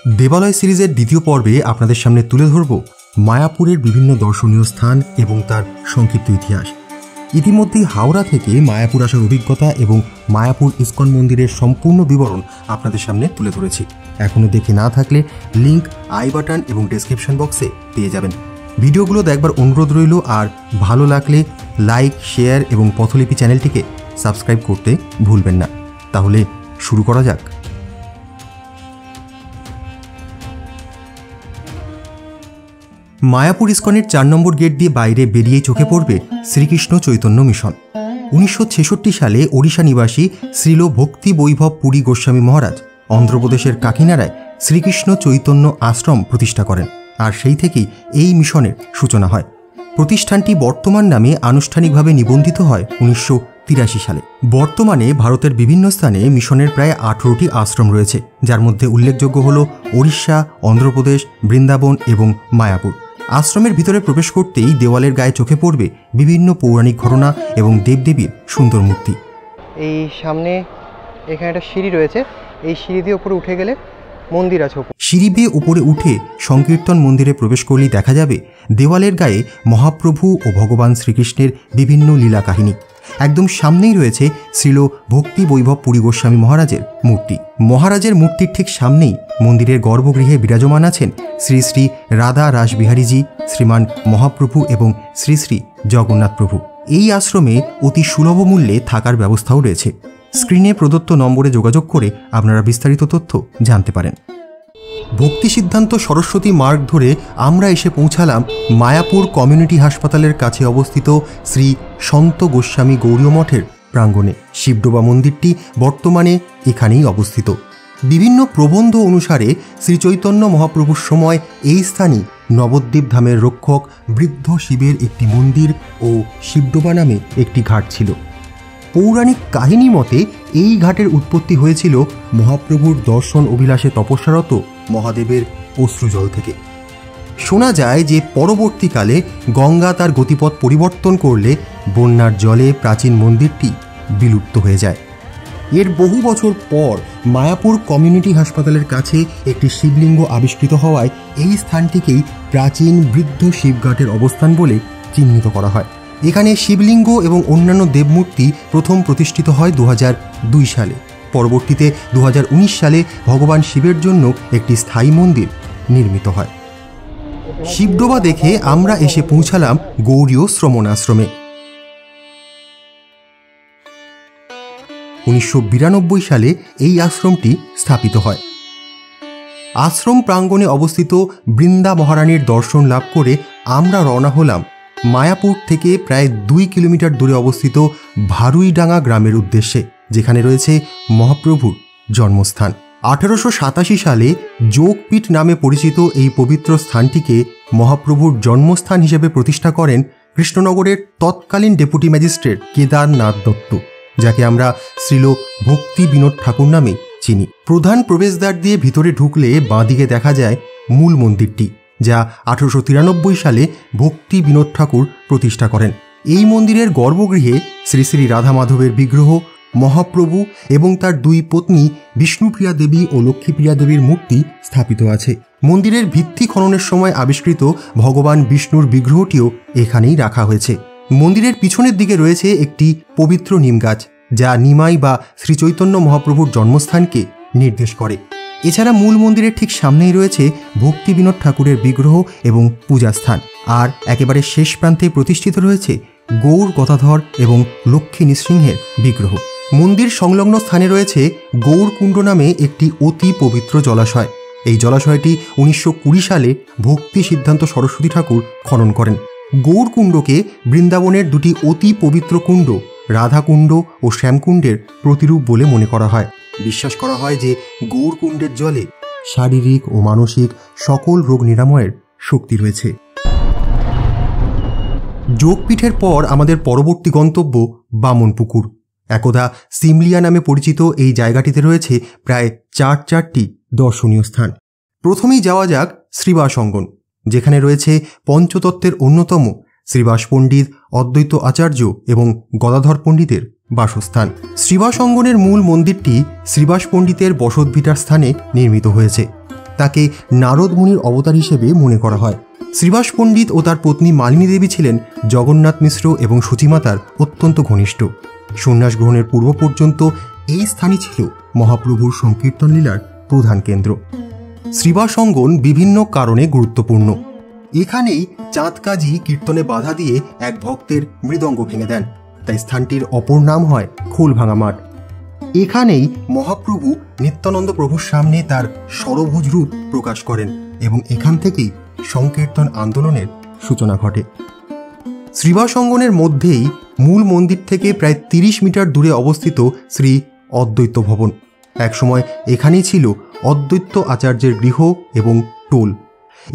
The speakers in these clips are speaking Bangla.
দেবালয় সিরিজের দ্বিতীয় পর্বে আপনাদের সামনে তুলে ধরব মায়াপুরের বিভিন্ন দর্শনীয় স্থান এবং তার সংক্ষিপ্ত ইতিহাস। ইতিমধ্যেই হাওড়া থেকে মায়াপুর আসার অভিজ্ঞতা এবং মায়াপুর ইস্কন মন্দিরের সম্পূর্ণ বিবরণ আপনাদের সামনে তুলে ধরেছি। এখনও দেখে না থাকলে লিঙ্ক আই বাটন এবং ডেসক্রিপশন বক্সে পেয়ে যাবেন। ভিডিওগুলো দেখবার অনুরোধ রইল, আর ভালো লাগলে লাইক, শেয়ার এবং পথলিপি চ্যানেলটিকে সাবস্ক্রাইব করতে ভুলবেন না। তাহলে শুরু করা যাক। মায়াপুর ইস্কনের 4 নম্বর গেট দিয়ে বাইরে বেরিয়েই চোখে পড়বে শ্রীকৃষ্ণ চৈতন্য মিশন। 1966 সালে ওড়িশা নিবাসী শ্রীল ভক্তি বৈভব পুরী গোস্বামী মহারাজ অন্ধ্রপ্রদেশের কাকিনাড়ায় শ্রীকৃষ্ণ চৈতন্য আশ্রম প্রতিষ্ঠা করেন, আর সেই থেকেই এই মিশনের সূচনা হয়। প্রতিষ্ঠানটি বর্তমান নামে আনুষ্ঠানিকভাবে নিবন্ধিত হয় 1983 সালে। বর্তমানে ভারতের বিভিন্ন স্থানে মিশনের প্রায় 18টি আশ্রম রয়েছে, যার মধ্যে উল্লেখযোগ্য হল ওড়িশা, অন্ধ্রপ্রদেশ, বৃন্দাবন এবং মায়াপুর। আশ্রমের ভিতরে প্রবেশ করতেই দেওয়ালের গায়ে চোখে পড়বে বিভিন্ন পৌরাণিক ঘটনা এবং দেবদেবীর সুন্দর মূর্তি। এই সামনে এখানে একটা সিঁড়ি রয়েছে, এই সিঁড়ি দিয়ে উপরে উঠে গেলে মন্দির আছে। সিঁড়ি বেয়ে উপরে উঠে সংকীর্তন মন্দিরে প্রবেশ করলেই দেখা যাবে দেওয়ালের গায়ে মহাপ্রভু ও ভগবান শ্রীকৃষ্ণের বিভিন্ন লীলা কাহিনী। একদম সামনেই রয়েছে শ্রীল ভক্তি বৈভব পুরী গোস্বামী মহারাজের মূর্তি। মহারাজের মূর্তির ঠিক সামনেই মন্দিরের গর্ভগৃহে বিরাজমান আছেন শ্রী শ্রী রাধা রাসবিহারীজি, শ্রীমান মহাপ্রভু এবং শ্রী শ্রী জগন্নাথ প্রভু। এই আশ্রমে অতি সুলভ মূল্যে থাকার ব্যবস্থাও রয়েছে। স্ক্রিনে প্রদত্ত নম্বরে যোগাযোগ করে আপনারা বিস্তারিত তথ্য জানতে পারেন। ভক্তি সিদ্ধান্ত সরস্বতী মার্গ ধরে আমরা এসে পৌঁছালাম মায়াপুর কমিউনিটি হাসপাতালের কাছে অবস্থিত শ্রী সন্ত গোস্বামী গৌড়ীয় মঠের প্রাঙ্গণে। শিবডোবা মন্দিরটি বর্তমানে এখানেই অবস্থিত। বিভিন্ন প্রবন্ধ অনুসারে শ্রী চৈতন্য মহাপ্রভুর সময় এই স্থানই নবদ্বীপ ধামের রক্ষক বৃদ্ধ শিবের একটি মন্দির ও শিবডোবা নামে একটি ঘাট ছিল। পৌরাণিক কাহিনী মতে এই ঘাটের উৎপত্তি হয়েছিল মহাপ্রভুর দর্শন অভিলাষে তপস্যারত মহাদেবের অশ্রুজল থেকে। শোনা যায় যে পরবর্তীকালে গঙ্গা তার গতিপথ পরিবর্তন করলে বন্যার জলে প্রাচীন মন্দিরটি বিলুপ্ত হয়ে যায়। এর বহু বছর পর মায়াপুর কমিউনিটি হাসপাতালের কাছে একটি শিবলিঙ্গ আবিষ্কৃত হওয়ায় এই স্থানটিকেই প্রাচীন বৃদ্ধ শিবঘাটের অবস্থান বলে চিহ্নিত করা হয়। এখানে শিবলিঙ্গ এবং অন্যান্য দেবমূর্তি প্রথম প্রতিষ্ঠিত হয় 2002 সালে। পরবর্তীতে 2019 সালে ভগবান শিবের জন্য একটি স্থায়ী মন্দির নির্মিত হয়। শিবডোবা দেখে আমরা এসে পৌঁছালাম গৌড়ীয় শ্রমণ আশ্রমে। 1992 সালে এই আশ্রমটি স্থাপিত হয়। আশ্রম প্রাঙ্গণে অবস্থিত বৃন্দা মহারানীর দর্শন লাভ করে আমরা রওনা হলাম মায়াপুর থেকে প্রায় 2 কিলোমিটার দূরে অবস্থিত ভারুইডাঙ্গা গ্রামের উদ্দেশ্যে, যেখানে রয়েছে মহাপ্রভুর জন্মস্থান। 1887 সালে যোগপীঠ নামে পরিচিত এই পবিত্র স্থানটিকে মহাপ্রভুর জন্মস্থান হিসেবে প্রতিষ্ঠা করেন কৃষ্ণনগরের তৎকালীন ডেপুটি ম্যাজিস্ট্রেট কেদারনাথ দত্ত, যাকে আমরা শ্রীল ভক্তি বিনোদ ঠাকুর নামে চিনি। প্রধান প্রবেশদ্বার দিয়ে ভিতরে ঢুকলে বাঁদিকে দেখা যায় মূল মন্দিরটি, যা 1893 সালে ভক্তি বিনোদ ঠাকুর প্রতিষ্ঠা করেন। এই মন্দিরের গর্ভগৃহে শ্রী শ্রী রাধা মাধবের বিগ্রহ, মহাপ্রভু এবং তার 2 পত্নী বিষ্ণুপ্রিয়া দেবী ও লক্ষ্মীপ্রিয়া দেবীর মূর্তি স্থাপিত আছে। মন্দিরের ভিত্তি খননের সময় আবিষ্কৃত ভগবান বিষ্ণুর বিগ্রহটিও এখানেই রাখা হয়েছে। মন্দিরের পিছনের দিকে রয়েছে একটি পবিত্র নিম গাছ, যা নিমাই বা শ্রীচৈতন্য মহাপ্রভুর জন্মস্থানকে নির্দেশ করে। এছাড়া মূল মন্দিরের ঠিক সামনেই রয়েছে ভক্তি বিনোদ ঠাকুরের বিগ্রহ এবং পূজাস্থান, আর একেবারে শেষ প্রান্তে প্রতিষ্ঠিত রয়েছে গৌর গদাধর এবং লক্ষ্মী নৃসিংহের বিগ্রহ। মন্দির সংলগ্ন স্থানে রয়েছে গৌরকুণ্ড নামে একটি অতি পবিত্র জলাশয়। এই জলাশয়টি 1920 সালে ভক্তি সিদ্ধান্ত সরস্বতী ঠাকুর খনন করেন। গৌরকুণ্ডকে বৃন্দাবনের 2টি অতি পবিত্র কুণ্ড রাধাকুণ্ড ও শ্যামকুণ্ডের প্রতিরূপ বলে মনে করা হয়। বিশ্বাস করা হয় যে গৌরকুণ্ডের জলে শারীরিক ও মানসিক সকল রোগ নিরাময়ের শক্তি রয়েছে। যোগপীঠের পর আমাদের পরবর্তী গন্তব্য বামনপুকুর। একদা সিমলিয়া নামে পরিচিত এই জায়গাটিতে রয়েছে প্রায় 4টি দর্শনীয় স্থান। প্রথমেই যাওয়া যাক শ্রীবাস অঙ্গন, যেখানে রয়েছে পঞ্চতত্ত্বের অন্যতম শ্রীবাস পণ্ডিত, অদ্বৈত আচার্য এবং গদাধর পণ্ডিতের বাসস্থান। শ্রীবাস অঙ্গনের মূল মন্দিরটি শ্রীবাস পণ্ডিতের বসতভিটার স্থানে নির্মিত হয়েছে। তাকে নারদ মুনির অবতার হিসেবে মনে করা হয়। শ্রীবাস পণ্ডিত ও তার পত্নী মালিনী দেবী ছিলেন জগন্নাথ মিশ্র এবং সতীমাতার অত্যন্ত ঘনিষ্ঠ। সন্ন্যাস গ্রহণের পূর্ব পর্যন্ত এই স্থানই ছিল মহাপ্রভুর সংকীর্তন লীলার প্রধান কেন্দ্র। শ্রীবাস অঙ্গন বিভিন্ন কারণে গুরুত্বপূর্ণ। এখানেই চাঁদ কাজী কীর্তনে বাধা দিয়ে এক ভক্তের মৃদঙ্গ ভেঙে দেন, তাই স্থানটির অপর নাম হয় খোলভাঙা মাঠ। এখানেই মহাপ্রভু নিত্যানন্দ প্রভুর সামনে তার ষড়ভুজ রূপ প্রকাশ করেন এবং এখান থেকেই সংকীর্তন আন্দোলনের সূচনা ঘটে। শ্রীবাস অঙ্গনের মধ্যেই মূল মন্দির থেকে প্রায় 30 মিটার দূরে অবস্থিত শ্রী অদ্বৈত ভবন। একসময় এখানেই ছিল অদ্বৈত আচার্যের গৃহ এবং টোল।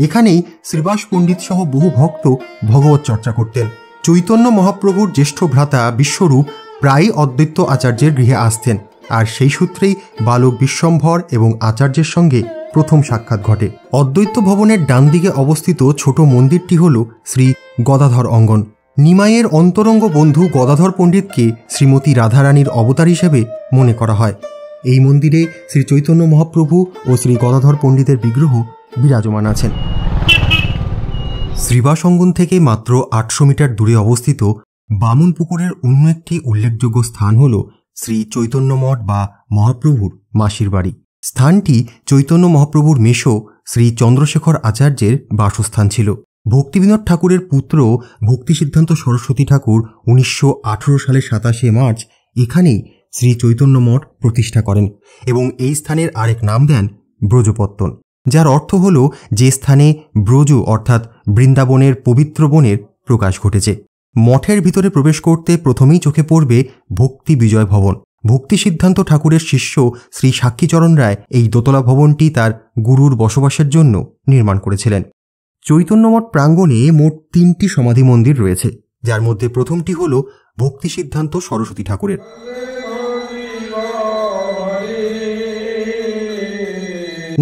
এখানেই শ্রীবাস পণ্ডিত সহ বহু ভক্ত ভগবত চর্চা করতেন। চৈতন্য মহাপ্রভুর জ্যেষ্ঠ ভ্রাতা বিশ্বরূপ প্রায়ই অদ্বৈত আচার্যের গৃহে আসতেন, আর সেই সূত্রেই বালক বিশ্বম্ভর এবং আচার্যের সঙ্গে প্রথম সাক্ষাৎ ঘটে। অদ্বৈত ভবনের ডান দিকে অবস্থিত ছোট মন্দিরটি হল শ্রী গদাধর অঙ্গন। নিমাইয়ের অন্তরঙ্গ বন্ধু গদাধর পণ্ডিতকে শ্রীমতী রাধারানীর অবতার হিসেবে মনে করা হয়। এই মন্দিরে শ্রী চৈতন্য মহাপ্রভু ও শ্রী গদাধর পণ্ডিতের বিগ্রহ বিরাজমান আছেন। শ্রীবাস অঙ্গন থেকে মাত্র 800 মিটার দূরে অবস্থিত বামন পুকুরের অন্য একটি উল্লেখযোগ্য স্থান হল শ্রী চৈতন্য মঠ বা মহাপ্রভুর মাসির বাড়ি। স্থানটি চৈতন্য মহাপ্রভুর মেশো শ্রী চন্দ্রশেখর আচার্যের বাসস্থান ছিল। ভক্তিবিনোদ ঠাকুরের পুত্র ভক্তি সিদ্ধান্ত সরস্বতী ঠাকুর 1918 সালের 27 মার্চ এখানেই শ্রী চৈতন্য মঠ প্রতিষ্ঠা করেন এবং এই স্থানের আরেক নাম দেন ব্রজপত্তন, যার অর্থ হল যে স্থানে ব্রজ অর্থাৎ বৃন্দাবনের পবিত্র বনের প্রকাশ ঘটেছে। মঠের ভিতরে প্রবেশ করতে প্রথমেই চোখে পড়বে ভক্তি বিজয় ভবন। ভক্তি সিদ্ধান্ত ঠাকুরের শিষ্য শ্রী সাক্ষীচরণ রায় এই দোতলা ভবনটি তার গুরুর বসবাসের জন্য নির্মাণ করেছিলেন। চৈতন্যমঠ প্রাঙ্গণে মোট 3টি সমাধি মন্দির রয়েছে, যার মধ্যে প্রথমটি হল ভক্তি সিদ্ধান্ত সরস্বতী ঠাকুরের।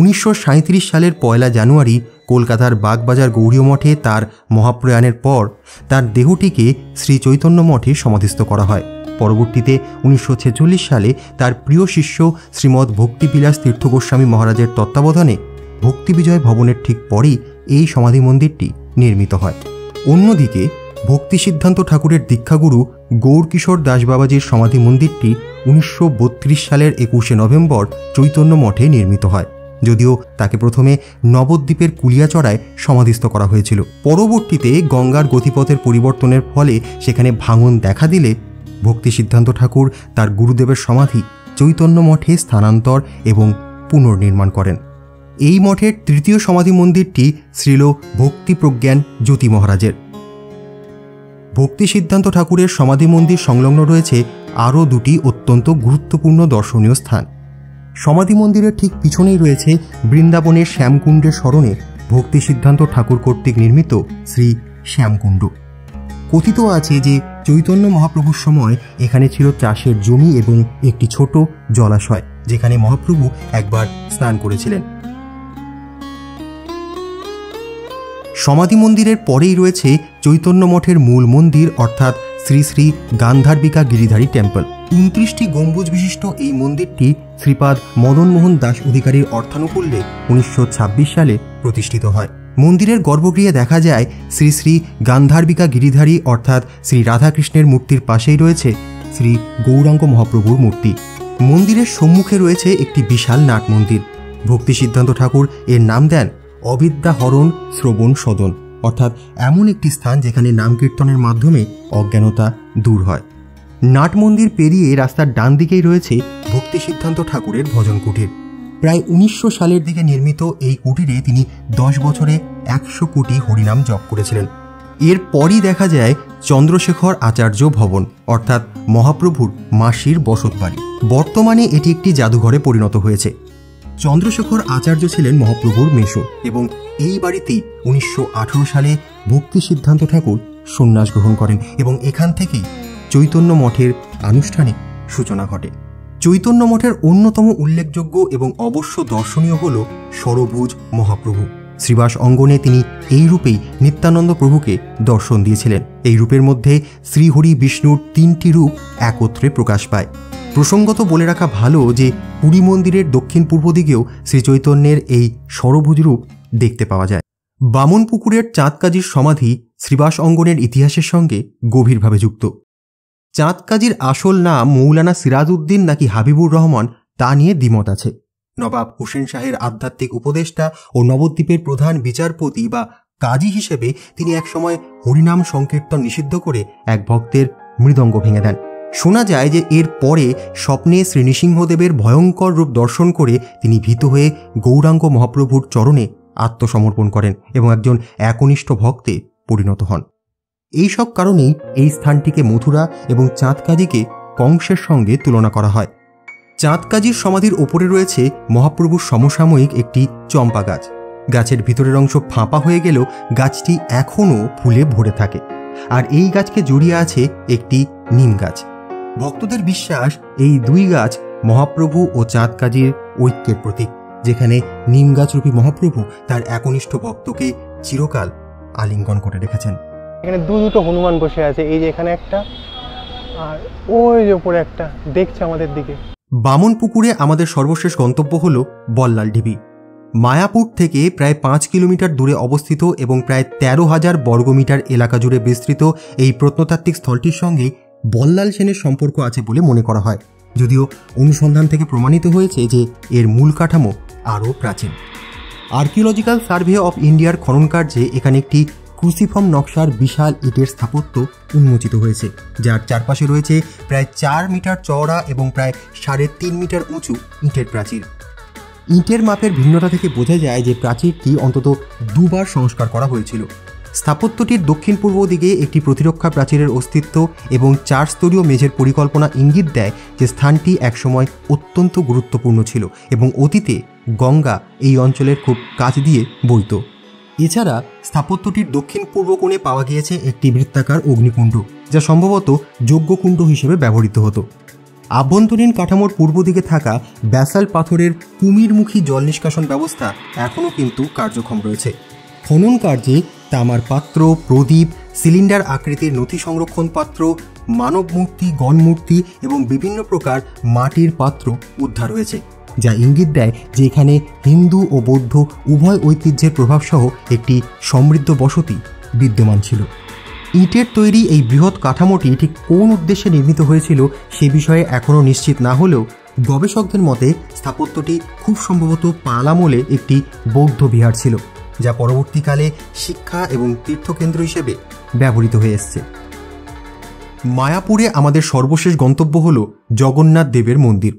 1937 সালের 1 জানুয়ারি কলকাতার বাগবাজার গৌড়ীয় মঠে তার মহাপ্রয়াণের পর তার দেহটিকে শ্রী চৈতন্য মঠে সমাধিস্থ করা হয়। পরবর্তীতে 1946 সালে তার প্রিয় শিষ্য শ্রীমৎ ভক্তিবিলাস তীর্থ গোস্বামী মহারাজের তত্ত্বাবধানে ভক্তি বিজয় ভবনের ঠিক পরেই এই সমাধি মন্দিরটি নির্মিত হয়। অন্যদিকে ভক্তি সিদ্ধান্ত ঠাকুরের দীক্ষাগুরু গৌরকিশোর দাস বাবাজির সমাধি মন্দিরটি 1932 সালের 21 নভেম্বর চৈতন্য মঠে নির্মিত হয়, যদিও তাকে প্রথমে নবদ্বীপের কুলিয়াচড়ায় সমাধিস্থ করা হয়েছিল। পরবর্তীতে গঙ্গার গতিপথের পরিবর্তনের ফলে সেখানে ভাঙন দেখা দিলে ভক্তি সিদ্ধান্ত ঠাকুর তার গুরুদেবের সমাধি চৈতন্য মঠে স্থানান্তর এবং পুনর্নির্মাণ করেন। এই মঠের তৃতীয় সমাধি মন্দিরটি শ্রীল ভক্তি প্রজ্ঞান জ্যোতি মহারাজের। ভক্তি সিদ্ধান্ত ঠাকুরের সমাধি মন্দির সংলগ্ন রয়েছে আরও 2টি অত্যন্ত গুরুত্বপূর্ণ দর্শনীয় স্থান। সমাধি মন্দিরের ঠিক পিছনেই রয়েছে বৃন্দাবনের শ্যামকুণ্ডের স্মরণে ভক্তি সিদ্ধান্ত ঠাকুর কর্তৃক নির্মিত শ্রী শ্যামকুণ্ড। কথিত আছে যে চৈতন্য মহাপ্রভুর সময় এখানে ছিল চাষের জমি এবং একটি ছোট জলাশয়, যেখানে মহাপ্রভু একবার স্নান করেছিলেন। সমাধি মন্দিরের পরেই রয়েছে চৈতন্য মঠের মূল মন্দির অর্থাৎ শ্রী শ্রী গান্ধার্বিকা গিরিধারী টেম্পল। 29টি গম্বুজ বিশিষ্ট এই মন্দিরটি শ্রীপাদ মদনমোহন দাস অধিকারীর অর্থানুকূল্যে 1926 সালে প্রতিষ্ঠিত হয়। মন্দিরের গর্ভগৃহে দেখা যায় শ্রী শ্রী গান্ধার্বিকা গিরিধারী অর্থাৎ শ্রী রাধাকৃষ্ণের মূর্তির পাশেই রয়েছে শ্রী গৌরাঙ্গ মহাপ্রভুর মূর্তি। মন্দিরের সম্মুখে রয়েছে একটি বিশাল নাট মন্দির। ভক্তি সিদ্ধান্ত ঠাকুর এর নাম দেন অবিদ্যা হরণ শ্রবণ সদন, অর্থাৎ এমন একটি স্থান যেখানে নাম কীর্তনের মাধ্যমে অজ্ঞানতা দূর হয়। নাট মন্দির পেরিয়ে রাস্তার ডান দিকেই রয়েছে ভক্তি সিদ্ধান্ত ঠাকুরের ভজন কুটির। প্রায় 1900 সালের দিকে নির্মিত এই কুটিরে তিনি 10 বছরে 100 কোটি হরিনাম জপ করেছিলেন। এরপরই দেখা যায় চন্দ্রশেখর আচার্য ভবন অর্থাৎ মহাপ্রভুর মাসির বসত বাড়ি। বর্তমানে এটি একটি জাদুঘরে পরিণত হয়েছে। চন্দ্রশেখর আচার্য ছিলেন মহাপ্রভুর মেশো এবং এই বাড়িতেই 1918 সালে ভক্তি সিদ্ধান্ত ঠাকুর সন্ন্যাস গ্রহণ করেন এবং এখান থেকেই চৈতন্য মঠের আনুষ্ঠানিক সূচনা ঘটে। চৈতন্য মঠের অন্যতম উল্লেখযোগ্য এবং অবশ্য দর্শনীয় হল ষড়ভুজ মহাপ্রভু। শ্রীবাস অঙ্গনে তিনি এই রূপেই নিত্যানন্দ প্রভুকে দর্শন দিয়েছিলেন। এই রূপের মধ্যে শ্রীহরি বিষ্ণুর 3টি রূপ একত্রে প্রকাশ পায়। প্রসঙ্গত বলে রাখা ভালো যে পুরী মন্দিরের দক্ষিণ পূর্ব দিকেও শ্রীচৈতন্যের এই ষড়ভুজ রূপ দেখতে পাওয়া যায়। বামনপুকুরের চাঁদকাজির সমাধি শ্রীবাস অঙ্গনের ইতিহাসের সঙ্গে গভীরভাবে যুক্ত। চাঁদকাজির আসল নাম মৌলানা সিরাজউদ্দিন নাকি হাবিবুর রহমান তা নিয়ে দ্বিমত আছে। নবাব হোসেন শাহের আধ্যাত্মিক উপদেষ্টা ও নবদ্বীপের প্রধান বিচারপতি বা কাজী হিসেবে তিনি একসময় হরিনাম সংকীর্তন নিষিদ্ধ করে এক ভক্তের মৃদঙ্গ ভেঙে দেন। শোনা যায় যে এর পরে স্বপ্নে শ্রী নৃসিংহদেবের ভয়ঙ্কর রূপ দর্শন করে তিনি ভীত হয়ে গৌরাঙ্গ মহাপ্রভুর চরণে আত্মসমর্পণ করেন এবং একজন একনিষ্ঠ ভক্তে পরিণত হন। এই সব কারণেই এই স্থানটিকে মথুরা এবং চাঁদকাজিকে কংসের সঙ্গে তুলনা করা হয়। চাঁদকাজির সমাধির ওপরে রয়েছে মহাপ্রভুর সমসাময়িক একটি চম্পা গাছ। গাছের ভিতরের অংশ ফাঁপা হয়ে গেলেও গাছটি এখনও ফুলে ভরে থাকে, আর এই গাছকে জড়িয়ে আছে একটি নিম গাছ। ভক্তদের বিশ্বাস এই দুই গাছ মহাপ্রভু ও চাঁদকাজির ঐক্যের প্রতীক, যেখানে নিম গাছরূপী মহাপ্রভু তার একনিষ্ঠ ভক্তকে চিরকাল আলিঙ্গন করে রেখেছেন। এখানে দুটো হনুমান বসে আছে, এই যে এখানে একটা আর ওই যে উপরে একটা দেখছে আমাদের দিকে। বামনপুকুরে আমাদের সর্বশেষ গন্তব্য হল বল্লাল ঢিবি। মায়াপুর থেকে প্রায় 5 কিলোমিটার দূরে অবস্থিত এবং প্রায় 13,000 বর্গমিটার এলাকা জুড়ে বিস্তৃত এই প্রত্নতাত্ত্বিক স্থলটির সঙ্গে বল্লাল সেনের সম্পর্ক আছে বলে মনে করা হয়, যদিও অনুসন্ধান থেকে প্রমাণিত হয়েছে যে এর মূল কাঠামো আরও প্রাচীন। আর্কিওলজিক্যাল সার্ভে অফ ইন্ডিয়ার খনন কার্যে এখানে একটি ক্রুসিফর্ম নকশার বিশাল ইটের স্থাপত্য উন্মোচিত হয়েছে, যার চারপাশে রয়েছে প্রায় 4 মিটার চওড়া এবং প্রায় 3.5 মিটার উঁচু ইটের প্রাচীর। ইটের মাপের ভিন্নতা থেকে বোঝা যায় যে প্রাচীরটি অন্তত 2 বার সংস্কার করা হয়েছিল। স্থাপত্যটির দক্ষিণ পূর্ব দিকে একটি প্রতিরক্ষা প্রাচীরের অস্তিত্ব এবং 4 স্তরীয় মেঝের পরিকল্পনা ইঙ্গিত দেয় যে স্থানটি একসময় অত্যন্ত গুরুত্বপূর্ণ ছিল এবং অতীতে গঙ্গা এই অঞ্চলের খুব কাছ দিয়ে বইত। এছাড়া স্থাপত্যটির দক্ষিণ পূর্ব কোণে পাওয়া গিয়েছে একটি বৃত্তাকার অগ্নিকুণ্ড, যা সম্ভবত যজ্ঞকুণ্ড হিসেবে ব্যবহৃত হতো। আভ্যন্তরীণ কাঠামোর পূর্ব দিকে থাকা ব্যাসাল্ট পাথরের কুমিরমুখী জল নিষ্কাশন ব্যবস্থা এখনও কিন্তু কার্যক্ষম রয়েছে। খনন কার্যে তামার পাত্র, প্রদীপ, সিলিন্ডার আকৃতির নথি সংরক্ষণ পাত্র, মানব মূর্তি, গণমূর্তি এবং বিভিন্ন প্রকার মাটির পাত্র উদ্ধার হয়েছে, যা ইঙ্গিত দেয় যে এখানে হিন্দু ও বৌদ্ধ উভয় ঐতিহ্যের প্রভাবসহ একটি সমৃদ্ধ বসতি বিদ্যমান ছিল। ইটের তৈরি এই বৃহৎ কাঠামোটি ঠিক কোন উদ্দেশ্যে নির্মিত হয়েছিল সে বিষয়ে এখনও নিশ্চিত না হলেও গবেষকদের মতে স্থাপত্যটি খুব সম্ভবত পাল আমলে একটি বৌদ্ধ বিহার ছিল, যা পরবর্তীকালে শিক্ষা এবং তীর্থকেন্দ্র হিসেবে ব্যবহৃত হয়ে এসছে। মায়াপুরে আমাদের সর্বশেষ গন্তব্য হল জগন্নাথ দেবের মন্দির।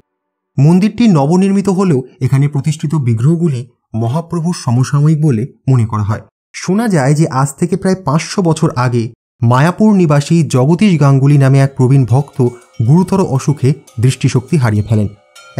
মন্দিরটি নবনির্মিত হলেও এখানে প্রতিষ্ঠিত বিগ্রহগুলি মহাপ্রভুর সমসাময়িক বলে মনে করা হয়। শোনা যায় যে আজ থেকে প্রায় 500 বছর আগে মায়াপুর নিবাসী জগদীশ গাঙ্গুলি নামে এক প্রবীণ ভক্ত গুরুতর অসুখে দৃষ্টিশক্তি হারিয়ে ফেলেন।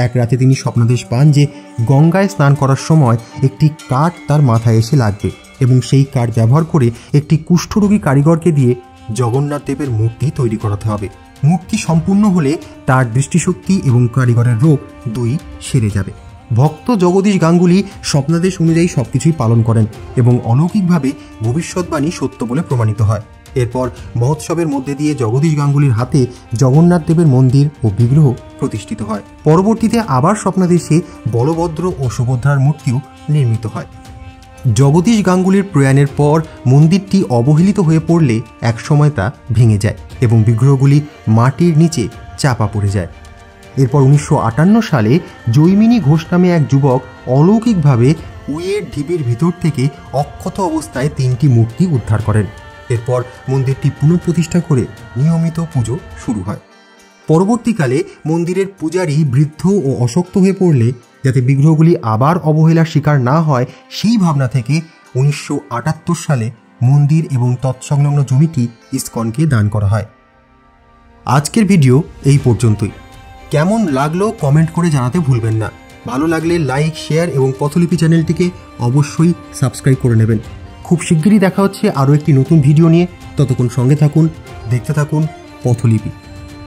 এক রাতে তিনি স্বপ্নাদেশ পান যে গঙ্গায় স্নান করার সময় একটি কাঠ তার মাথায় এসে লাগবে এবং সেই কাঠ ব্যবহার করে একটি কুষ্ঠরোগী কারিগরকে দিয়ে জগন্নাথ দেবের মূর্তি তৈরি করাতে হবে। মূর্তি সম্পূর্ণ হলে তার দৃষ্টিশক্তি এবং কারিগরের রোগ দুই সেরে যাবে। ভক্ত জগদীশ গাঙ্গুলি স্বপ্নাদেশ অনুযায়ী সবকিছুই পালন করেন এবং অলৌকিকভাবে ভবিষ্যৎবাণী সত্য বলে প্রমাণিত হয়। এরপর মহোৎসবের মধ্যে দিয়ে জগদীশ গাঙ্গুলির হাতে জগন্নাথ দেবের মন্দির ও বিগ্রহ প্রতিষ্ঠিত হয়। পরবর্তীতে আবার স্বপ্নাদেশে বলভদ্র ও সুভদ্রার মূর্তিও নির্মিত হয়। জগদীশ গাঙ্গুলির প্রয়াণের পর মন্দিরটি অবহেলিত হয়ে পড়লে একসময় তা ভেঙে যায় এবং বিগ্রহগুলি মাটির নিচে চাপা পড়ে যায়। এরপর 1958 সালে জৈমিনী ঘোষ নামে এক যুবক অলৌকিকভাবে উইয়ের ঢিবির ভিতর থেকে অক্ষত অবস্থায় 3টি মূর্তি উদ্ধার করেন। এরপর মন্দিরটি পুনঃপ্রতিষ্ঠা করে নিয়মিত পুজো শুরু হয়। পরবর্তীকালে মন্দিরের পূজারী বৃদ্ধ ও অশক্ত হয়ে পড়লে যাতে বিগ্রহগুলি আবার অবহেলার শিকার না হয় সেই ভাবনা থেকে 1978 সালে মন্দির এবং তৎসংলগ্ন জমিটি ইসকনকে দান করা হয়। আজকের ভিডিও এই পর্যন্তই। কেমন লাগলো কমেন্ট করে জানাতে ভুলবেন না। ভালো লাগলে লাইক, শেয়ার এবং পথলিপি চ্যানেলটিকে অবশ্যই সাবস্ক্রাইব করে নেবেন। খুব শিগগিরই দেখা হচ্ছে আরও একটি নতুন ভিডিও নিয়ে। ততক্ষণ সঙ্গে থাকুন, দেখতে থাকুন পথলিপি।